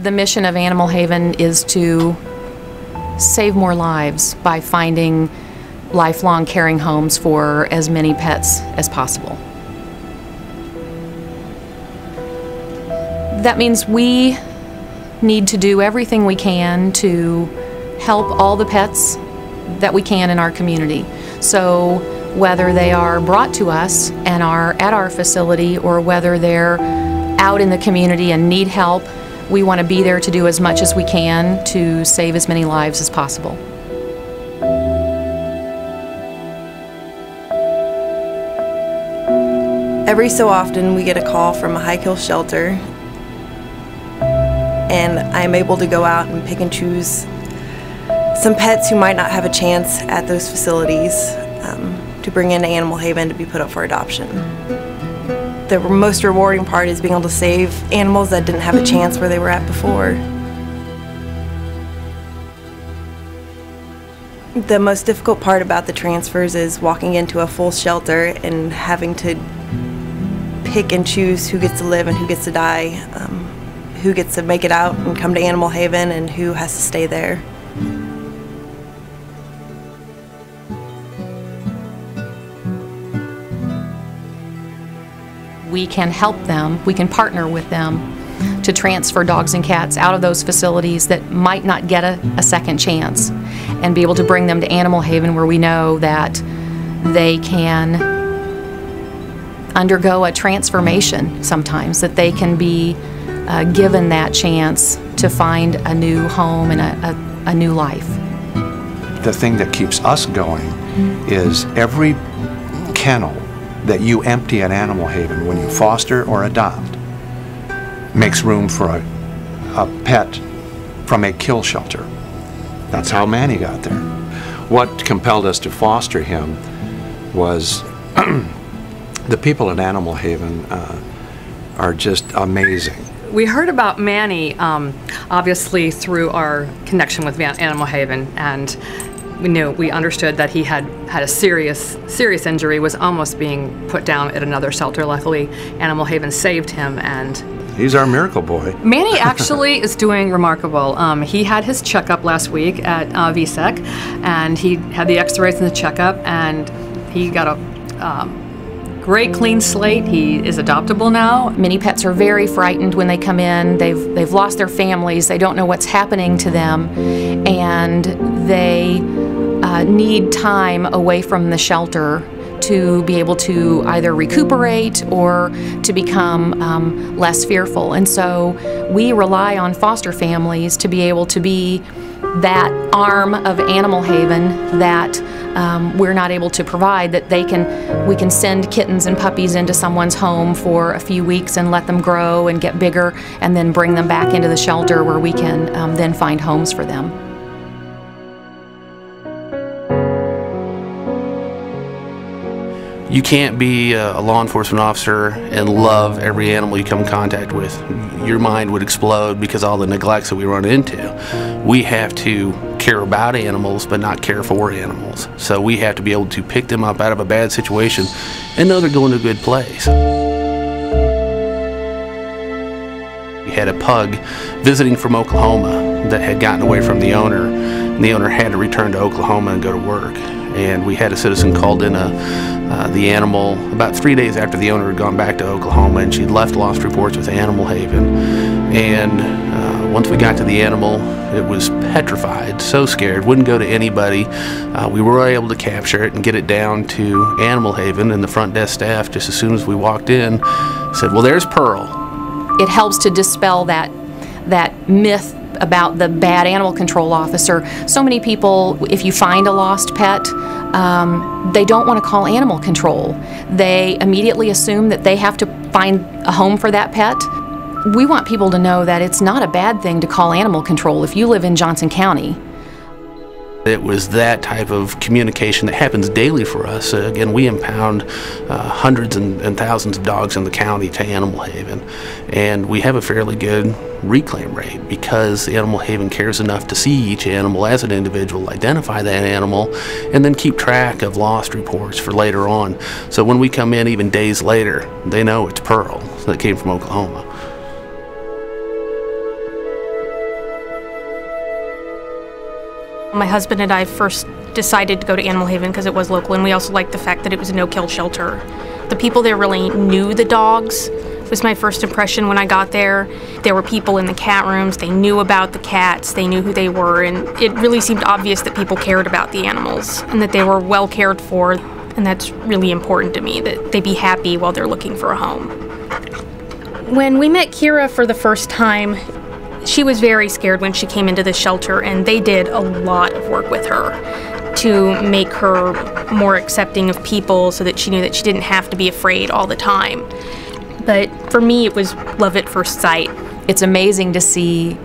The mission of Animal Haven is to save more lives by finding lifelong caring homes for as many pets as possible. That means we need to do everything we can to help all the pets that we can in our community. So whether they are brought to us and are at our facility or whether they're out in the community and need help, we want to be there to do as much as we can to save as many lives as possible. Every so often we get a call from a high-kill shelter, and I'm able to go out and pick and choose some pets who might not have a chance at those facilities to bring into Animal Haven to be put up for adoption. The most rewarding part is being able to save animals that didn't have a chance where they were at before. The most difficult part about the transfers is walking into a full shelter and having to pick and choose who gets to live and who gets to die, who gets to make it out and come to Animal Haven and who has to stay there. We can help them, we can partner with them to transfer dogs and cats out of those facilities that might not get a second chance and be able to bring them to Animal Haven where we know that they can undergo a transformation sometimes, that they can be given that chance to find a new home and a new life. The thing that keeps us going is every kennel that you empty at Animal Haven when you foster or adopt makes room for a pet from a kill shelter. That's how Manny got there. What compelled us to foster him was the people at Animal Haven are just amazing. We heard about Manny obviously through our connection with Animal Haven, and we understood that he had a serious injury, was almost being put down at another shelter. Luckily, Animal Haven saved him, and he's our miracle boy. Manny actually is doing remarkable. He had his checkup last week at VSEC, and he had the x-rays and the checkup, and he got a great clean slate. He is adoptable now. Many pets are very frightened when they come in. They've lost their families. They don't know what's happening to them, and they need time away from the shelter to be able to either recuperate or to become less fearful. And so we rely on foster families to be able to be that arm of Animal Haven that we're not able to provide, that we can send kittens and puppies into someone's home for a few weeks and let them grow and get bigger, and then bring them back into the shelter where we can then find homes for them. You can't be a law enforcement officer and love every animal you come in contact with. Your mind would explode because of all the neglects that we run into. We have to care about animals but not care for animals. So we have to be able to pick them up out of a bad situation and know they're going to a good place. We had a pug visiting from Oklahoma that had gotten away from the owner, and the owner had to return to Oklahoma and go to work. And we had a citizen called in the animal about 3 days after the owner had gone back to Oklahoma, and she'd left lost reports with Animal Haven. And once we got to the animal, it was petrified, so scared, wouldn't go to anybody. We were able to capture it and get it down to Animal Haven, and the front desk staff, just as soon as we walked in, said, "Well, there's Pearl." It helps to dispel that myth about the bad animal control officer. So many people, if you find a lost pet, they don't want to call animal control. They immediately assume that they have to find a home for that pet. We want people to know that it's not a bad thing to call animal control if you live in Johnson County. It was that type of communication that happens daily for us. Again, we impound hundreds and thousands of dogs in the county to Animal Haven, and we have a fairly good reclaim rate because Animal Haven cares enough to see each animal as an individual, identify that animal, and then keep track of lost reports for later on. So when we come in even days later, they know it's Pearl that came from Oklahoma. My husband and I first decided to go to Animal Haven because it was local, and we also liked the fact that it was a no-kill shelter. The people there really knew the dogs. It was my first impression when I got there. There were people in the cat rooms, they knew about the cats, they knew who they were, and it really seemed obvious that people cared about the animals and that they were well cared for, and that's really important to me, that they be happy while they're looking for a home. When we met Kira for the first time, she was very scared when she came into the shelter, and they did a lot of work with her to make her more accepting of people so that she knew that she didn't have to be afraid all the time. But for me, it was love at first sight. It's amazing to see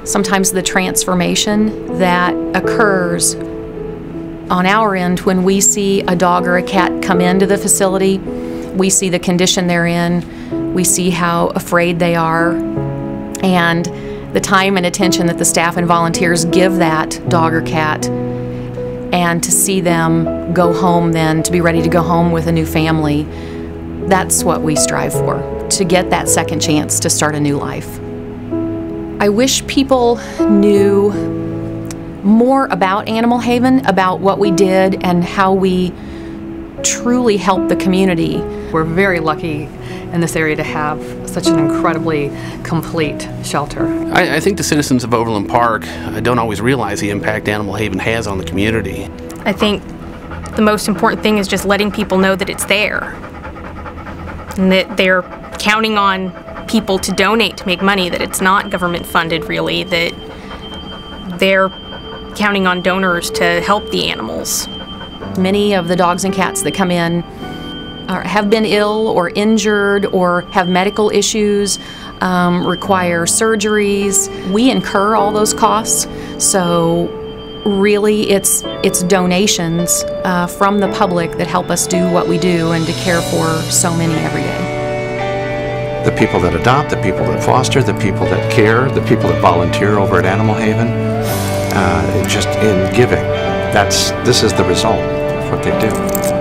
sometimes the transformation that occurs on our end when we see a dog or a cat come into the facility. We see the condition they're in, we see how afraid they are, and the time and attention that the staff and volunteers give that dog or cat, and to see them go home then, to be ready to go home with a new family. That's what we strive for, to get that second chance to start a new life. I wish people knew more about Animal Haven, about what we did and how we truly help the community. We're very lucky in this area to have such an incredibly complete shelter. I think the citizens of Overland Park don't always realize the impact Animal Haven has on the community. I think the most important thing is just letting people know that it's there, and that they're counting on people to donate to make money, that it's not government funded really, that they're counting on donors to help the animals. Many of the dogs and cats that come in have been ill or injured or have medical issues, require surgeries. We incur all those costs, so really it's donations from the public that help us do what we do and to care for so many every day. The people that adopt, the people that foster, the people that care, the people that volunteer over at Animal Haven, just in giving, this is the result of what they do.